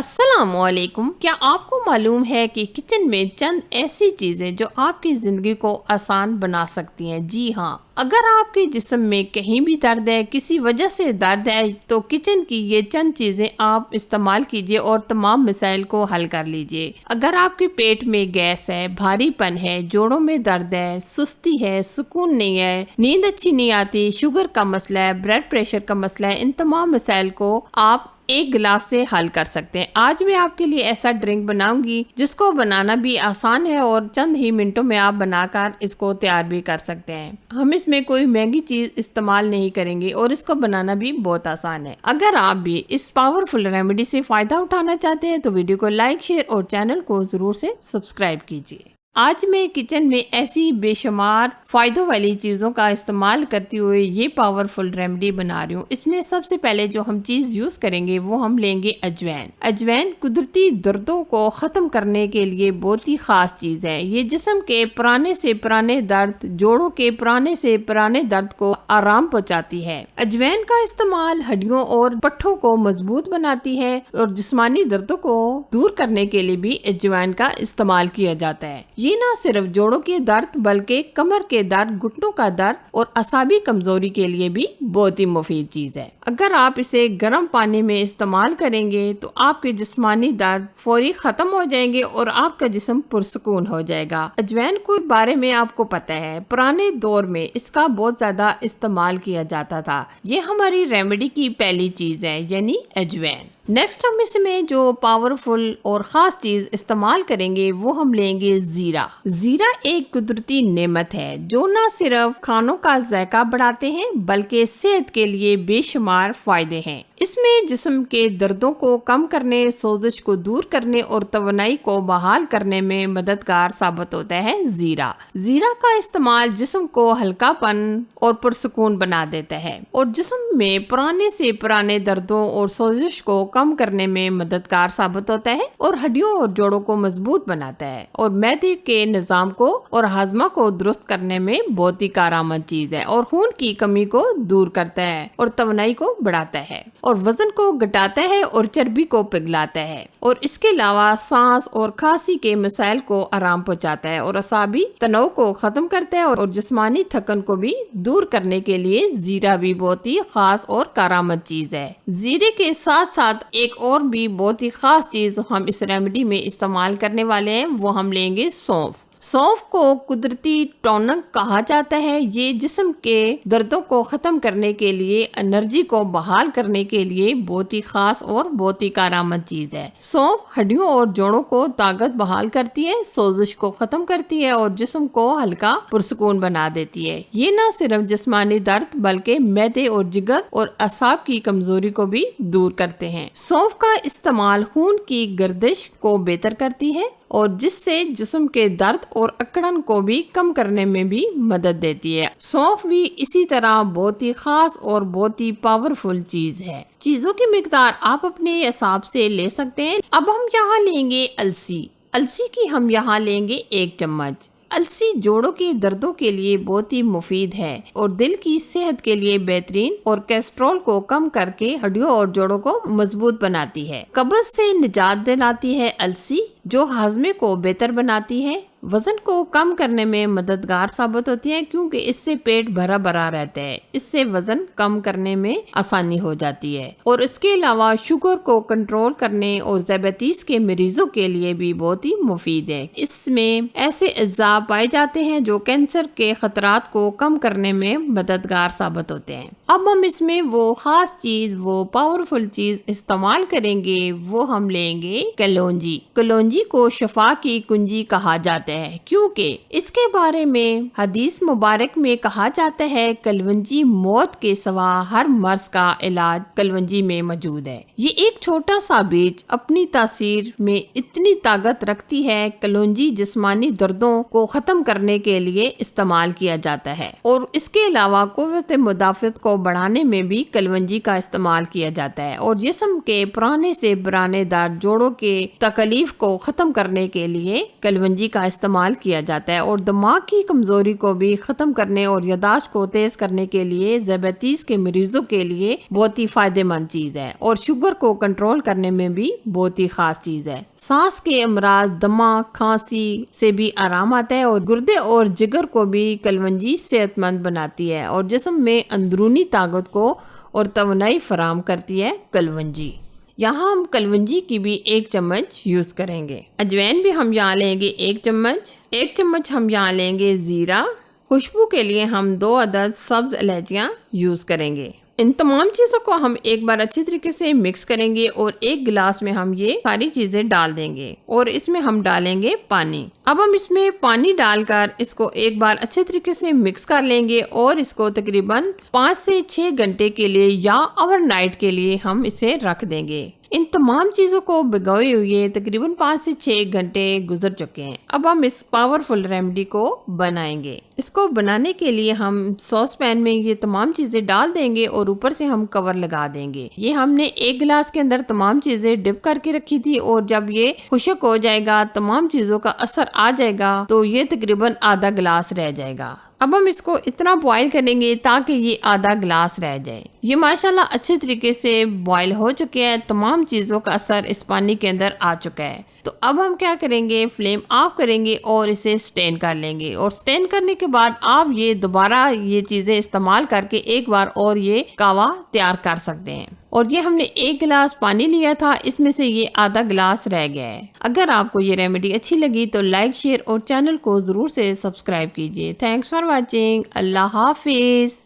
السلام علیکم۔ کیا آپ کو معلوم ہے کہ کچن میں چند ایسی چیزیں جو آپ کی زندگی کو آسان بنا سکتی ہیں؟ جی ہاں، اگر آپ کے جسم میں کہیں بھی درد ہے، کسی وجہ سے درد ہے، تو کچن کی یہ چند چیزیں آپ استعمال کیجئے اور تمام مسائل کو حل کر لیجئے۔ اگر آپ کے پیٹ میں گیس ہے، بھاری پن ہے، جوڑوں میں درد ہے، سستی ہے، سکون نہیں ہے، نیند اچھی نہیں آتی، شوگر کا مسئلہ ہے، بلڈ پریشر کا مسئلہ ہے، ان تمام مسائل کو آپ ایک گلاس سے حل کر سکتے ہیں۔ آج میں آپ کے لیے ایسا ڈرنک بناؤں گی جس کو بنانا بھی آسان ہے اور چند ہی منٹوں میں آپ بنا کر اس کو تیار بھی کر سکتے ہیں۔ ہم اس میں کوئی مہنگی چیز استعمال نہیں کریں گے اور اس کو بنانا بھی بہت آسان ہے۔ اگر آپ بھی اس پاورفل ریمیڈی سے فائدہ اٹھانا چاہتے ہیں تو ویڈیو کو لائک، شیئر اور چینل کو ضرور سے سبسکرائب کیجیے۔ آج میں کچن میں ایسی بے شمار فائدوں والی چیزوں کا استعمال کرتے ہوئے یہ پاورفل ریمیڈی بنا رہی ہوں۔ اس میں سب سے پہلے جو ہم چیز یوز کریں گے وہ ہم لیں گے اجوائن۔ اجوائن قدرتی دردوں کو ختم کرنے کے لیے بہت ہی خاص چیز ہے۔ یہ جسم کے پرانے سے پرانے درد، جوڑوں کے پرانے سے پرانے درد کو آرام پہنچاتی ہے۔ اجوائن کا استعمال ہڈیوں اور پٹھوں کو مضبوط بناتی ہے اور جسمانی دردوں کو دور کرنے کے لیے بھی اجوائن کا استعمال کیا جاتا ہے۔ یہ نہ صرف جوڑوں کے درد بلکہ کمر کے درد، گھٹنوں کا درد اور اعصابی کمزوری کے لیے بھی بہت ہی مفید چیز ہے۔ اگر آپ اسے گرم پانی میں استعمال کریں گے تو آپ کے جسمانی درد فوری ختم ہو جائیں گے اور آپ کا جسم پرسکون ہو جائے گا۔ اجوائن کے بارے میں آپ کو پتہ ہے، پرانے دور میں اس کا بہت زیادہ استعمال کیا جاتا تھا۔ یہ ہماری ریمیڈی کی پہلی چیز ہے، یعنی اجوائن۔ نیکسٹ ہم اس میں جو پاورفل اور خاص چیز استعمال کریں گے وہ ہم لیں گے زیرہ۔ زیرہ ایک قدرتی نعمت ہے جو نہ صرف کھانوں کا ذائقہ بڑھاتے ہیں بلکہ صحت کے لیے بے شمار فائدے ہیں۔ اس میں جسم کے دردوں کو کم کرنے، سوزش کو دور کرنے اور توانائی کو بحال کرنے میں مددگار ثابت ہوتا ہے زیرہ۔ زیرہ کا استعمال جسم کو ہلکا پن اور پرسکون بنا دیتا ہے اور جسم میں پرانے سے پرانے دردوں اور سوزش کو کم کرنے میں مددگار ثابت ہوتا ہے اور ہڈیوں اور جوڑوں کو مضبوط بناتا ہے اور معدے کے نظام کو اور ہاضمہ کو درست کرنے میں بہت ہی کارآمد چیز ہے اور خون کی کمی کو دور کرتا ہے اور توانائی کو بڑھاتا ہے اور وزن کو گھٹاتا ہے اور چربی کو پگھلاتا ہے اور اس کے علاوہ سانس اور کھانسی کے مسائل کو آرام پہنچاتا ہے اور اعصابی تناؤ کو ختم کرتا ہے اور جسمانی تھکن کو بھی دور کرنے کے لیے زیرہ بھی بہت ہی خاص اور کارآمد چیز ہے۔ زیرے کے ساتھ ساتھ ایک اور بھی بہت ہی خاص چیز ہم اس ریمیڈی میں استعمال کرنے والے ہیں، وہ ہم لیں گے سونف۔ سونف کو قدرتی ٹونک کہا جاتا ہے۔ یہ جسم کے دردوں کو ختم کرنے کے لیے، انرجی کو بحال کرنے کے لیے بہت ہی خاص اور بہت ہی کارآمد چیز ہے۔ سونف ہڈیوں اور جوڑوں کو طاقت بحال کرتی ہے، سوزش کو ختم کرتی ہے اور جسم کو ہلکا پرسکون بنا دیتی ہے۔ یہ نہ صرف جسمانی درد بلکہ معدے اور جگر اور اعصاب کی کمزوری کو بھی دور کرتے ہیں۔ سونف کا استعمال خون کی گردش کو بہتر کرتی ہے اور جس سے جسم کے درد اور اکڑن کو بھی کم کرنے میں بھی مدد دیتی ہے۔ سونف بھی اسی طرح بہت ہی خاص اور بہت ہی پاورفل چیز ہے۔ چیزوں کی مقدار آپ اپنے حساب سے لے سکتے ہیں۔ اب ہم یہاں لیں گے السی۔ السی کی ہم یہاں لیں گے 1 چمچ۔ السی جوڑوں کے دردوں کے لیے بہت ہی مفید ہے اور دل کی صحت کے لیے بہترین اور کولیسٹرول کو کم کر کے ہڈیوں اور جوڑوں کو مضبوط بناتی ہے۔ قبض سے نجات دلاتی ہے السی، جو ہاضمے کو بہتر بناتی ہے۔ وزن کو کم کرنے میں مددگار ثابت ہوتی ہے کیونکہ اس سے پیٹ بھرا بھرا رہتا ہے۔ اس سے وزن کم کرنے میں آسانی ہو جاتی ہے اور اس کے علاوہ شوگر کو کنٹرول کرنے اور ذیابیطس کے مریضوں کے لیے بھی بہت ہی مفید ہے۔ اس میں ایسے اجزاء پائے جاتے ہیں جو کینسر کے خطرات کو کم کرنے میں مددگار ثابت ہوتے ہیں۔ اب ہم اس میں وہ خاص چیز، وہ پاورفل چیز استعمال کریں گے، وہ ہم لیں گے کلونجی۔ کلونجی کو شفا کی کنجی کہا جاتا ہے کیونکہ اس کے بارے میں حدیث مبارک میں کہا جاتا ہے کلونجی موت کے سوا ہر مرض کا علاج کلونجی میں موجود ہے۔ یہ ایک چھوٹا سا بیج اپنی تاثیر میں اتنی طاقت رکھتی ہے۔ کلونجی جسمانی دردوں کو ختم کرنے کے لیے استعمال کیا جاتا ہے اور اس کے علاوہ قوت مدافعت کو بڑھانے میں بھی کلونجی کا استعمال کیا جاتا ہے اور جسم کے پرانے سے پرانے درد، جوڑوں کے تکلیف کو ختم کرنے کے لیے کلونجی کا استعمال کیا جاتا ہے اور دماغ کی کمزوری کو بھی ختم کرنے اور یادداشت کو تیز کرنے کے لیے ذیابیطس کے مریضوں کے لیے بہت ہی فائدہ مند چیز ہے اور شوگر کو کنٹرول کرنے میں بھی بہت ہی خاص چیز ہے۔ سانس کے امراض، دمہ، کھانسی سے بھی آرام آتا ہے اور گردے اور جگر کو بھی کلونجی صحت مند بناتی ہے اور جسم میں اندرونی طاقت کو اور توانائی فراہم کرتی ہے کلونجی۔ یہاں ہم کلونجی کی بھی 1 چمچ یوز کریں گے۔ اجوین بھی ہم یہاں لیں گے 1 چمچ۔ 1 چمچ ہم یہاں لیں گے زیرہ۔ خوشبو کے لیے ہم 2 عدد سبز الائچیاں یوز کریں گے۔ ان تمام چیزوں کو ہم ایک بار اچھی طریقے سے مکس کریں گے اور 1 گلاس میں ہم یہ ساری چیزیں ڈال دیں گے اور اس میں ہم ڈالیں گے پانی۔ اب ہم اس میں پانی ڈال کر اس کو ایک بار اچھے طریقے سے مکس کر لیں گے اور اس کو تقریباً 5 سے 6 گھنٹے کے لیے یا اوور نائٹ کے لیے ہم اسے رکھ دیں گے۔ ان تمام چیزوں کو بھگوئے ہوئے تقریباً 5 سے 6 گھنٹے گزر چکے ہیں۔ اب ہم اس پاورفل ریمیڈی کو بنائیں گے۔ اس کو بنانے کے لیے ہم سوس پین میں یہ تمام چیزیں ڈال دیں گے اور اوپر سے ہم کور لگا دیں گے۔ یہ ہم نے 1 گلاس کے اندر تمام چیزیں ڈپ کر کے رکھی تھی اور جب یہ خشک ہو جائے گا، تمام چیزوں کا اثر آ جائے گا تو یہ تقریباً آدھا گلاس رہ جائے گا۔ اب ہم اس کو اتنا بوائل کریں گے تاکہ یہ آدھا گلاس رہ جائے۔ یہ ماشاءاللہ اچھے طریقے سے بوائل ہو چکے ہیں، تمام چیزوں کا اثر اس پانی کے اندر آ چکا ہے۔ تو اب ہم کیا کریں گے، فلیم آف کریں گے اور اسے سٹین کر لیں گے اور سٹین کرنے کے بعد آپ یہ دوبارہ یہ چیزیں استعمال کر کے ایک بار اور یہ قہوہ تیار کر سکتے ہیں۔ اور یہ ہم نے 1 گلاس پانی لیا تھا، اس میں سے یہ آدھا گلاس رہ گیا ہے۔ اگر آپ کو یہ ریمیڈی اچھی لگی تو لائک، شیئر اور چینل کو ضرور سے سبسکرائب کیجیے۔ Thanks for watching. اللہ حافظ۔